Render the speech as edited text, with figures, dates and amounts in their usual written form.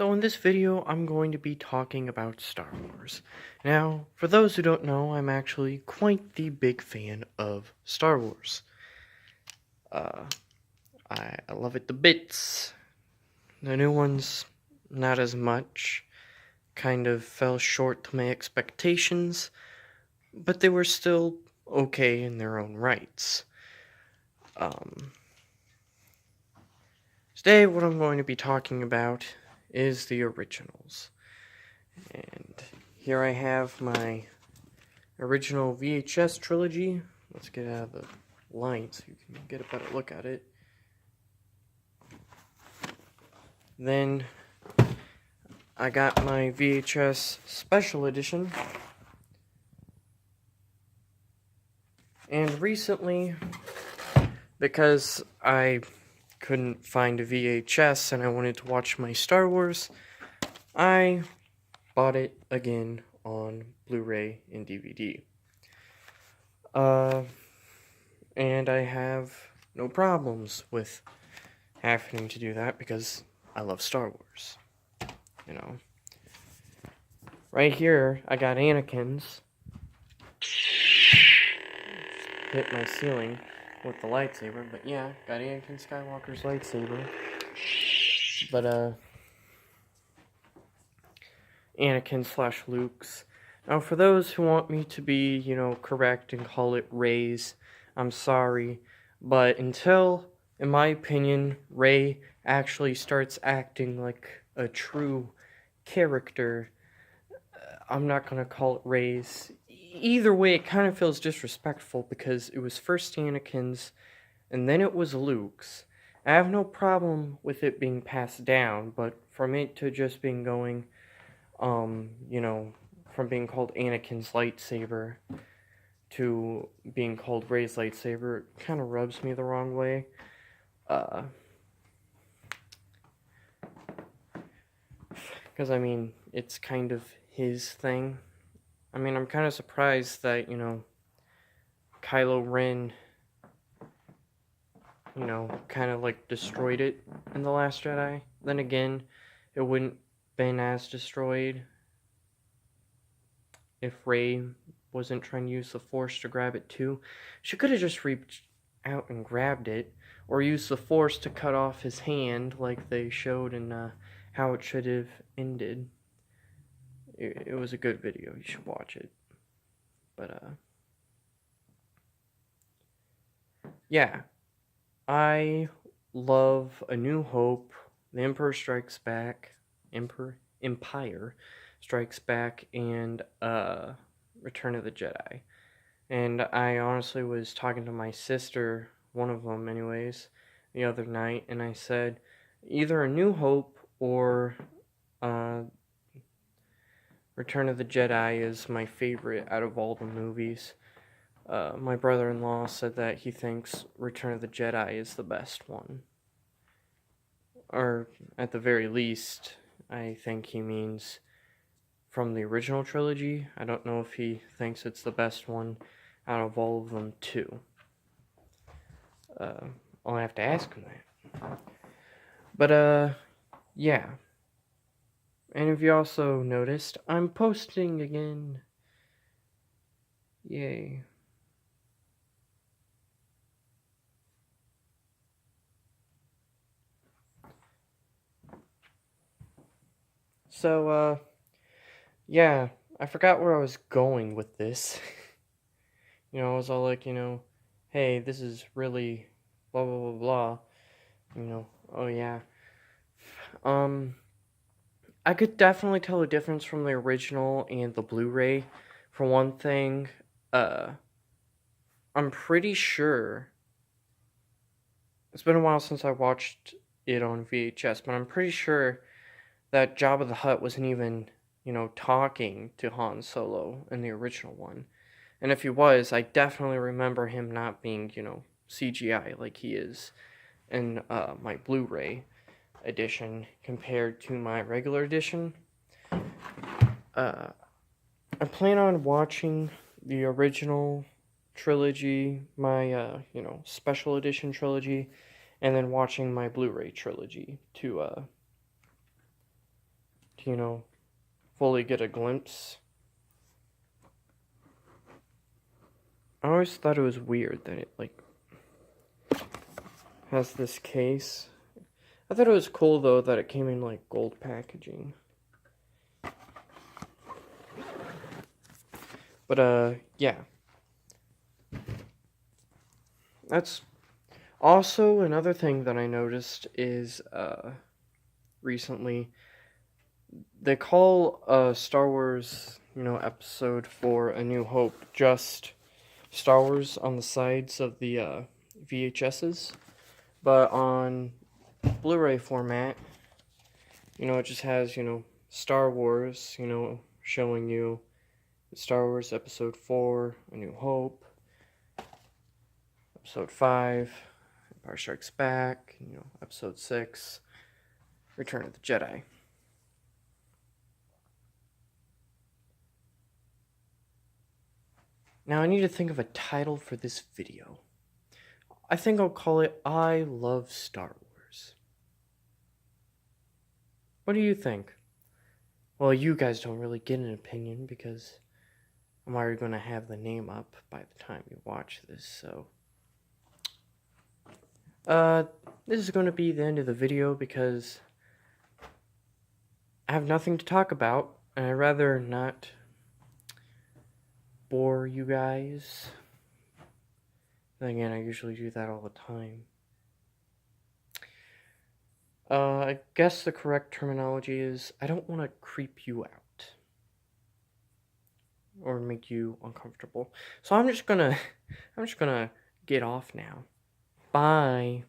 So in this video, I'm going to be talking about Star Wars. Now, for those who don't know, I'm actually quite the big fan of Star Wars. Uh, I love it to bits. The new ones, not as much. Kind of fell short to my expectations, but they were still okay in their own rights. Um, Today, what I'm going to be talking about is the originals. And here I have my original VHS trilogy. Let's get out of the light so you can get a better look at it. Then I got my VHS special edition. And recently, because I couldn't find a VHS and I wanted to watch my Star Wars, I bought it again on Blu-ray and DVD. And I have no problems with having to do that because I love Star Wars. You know. Right here, I got Anakin's. Hit my ceiling with the lightsaber, but yeah, got Anakin Skywalker's lightsaber. But, Anakin / Luke's. Now, for those who want me to be, correct and call it Rey's, I'm sorry, but until, in my opinion, Rey actually starts acting like a true character, I'm not gonna call it Rey's. Either way, it kind of feels disrespectful because it was first Anakin's, and then it was Luke's. I have no problem with it being passed down, but from it to just being going, from being called Anakin's lightsaber to being called Rey's lightsaber, it kind of rubs me the wrong way. Because, it's kind of his thing. I'm kind of surprised that, Kylo Ren, kind of like destroyed it in The Last Jedi. Then again, it wouldn't been as destroyed if Rey wasn't trying to use the Force to grab it too. She could have just reached out and grabbed it, or used the Force to cut off his hand like they showed in How It Should Have Ended. It was a good video, you should watch it. But, yeah. I love A New Hope, The Empire Strikes Back, Empire Strikes Back, and Return of the Jedi. And I honestly was talking to my sister, one of them anyways, the other night, and I said, either A New Hope or Return of the Jedi is my favorite out of all the movies. My brother-in-law said that he thinks Return of the Jedi is the best one. Or, at the very least, I think he means from the original trilogy. I don't know if he thinks it's the best one out of all of them, too. I'll have to ask him that. But, yeah. And if you also noticed, I'm posting again. Yay. So, yeah, I forgot where I was going with this. I was all like, hey, this is really blah, blah, blah, blah. Oh, yeah. I could definitely tell a difference from the original and the Blu-ray. For one thing, I'm pretty sure, it's been a while since I watched it on VHS, but I'm pretty sure that Jabba the Hutt wasn't even, talking to Han Solo in the original one. And if he was, I definitely remember him not being, CGI like he is in my Blu-ray edition compared to my regular edition. I plan on watching the original trilogy, my, special edition trilogy, and then watching my Blu-ray trilogy to, to, fully get a glimpse. I always thought it was weird that it, has this case. I thought it was cool, though, that it came in, gold packaging. But, yeah. That's also another thing that I noticed is, recently, they call, Star Wars, episode 4 A New Hope just Star Wars on the sides of the, VHSs. But on Blu-ray format, it just has, Star Wars, showing you Star Wars Episode 4, A New Hope, Episode 5, Empire Strikes Back, Episode 6, Return of the Jedi. Now I need to think of a title for this video. I think I'll call it I Love Star Wars. What do you think? Well, you guys don't really get an opinion because I'm already going to have the name up by the time you watch this, so... this is going to be the end of the video because I have nothing to talk about, and I'd rather not bore you guys. Then again, I usually do that all the time. I guess the correct terminology is I don't want to creep you out or make you uncomfortable. So I'm just gonna get off now. Bye.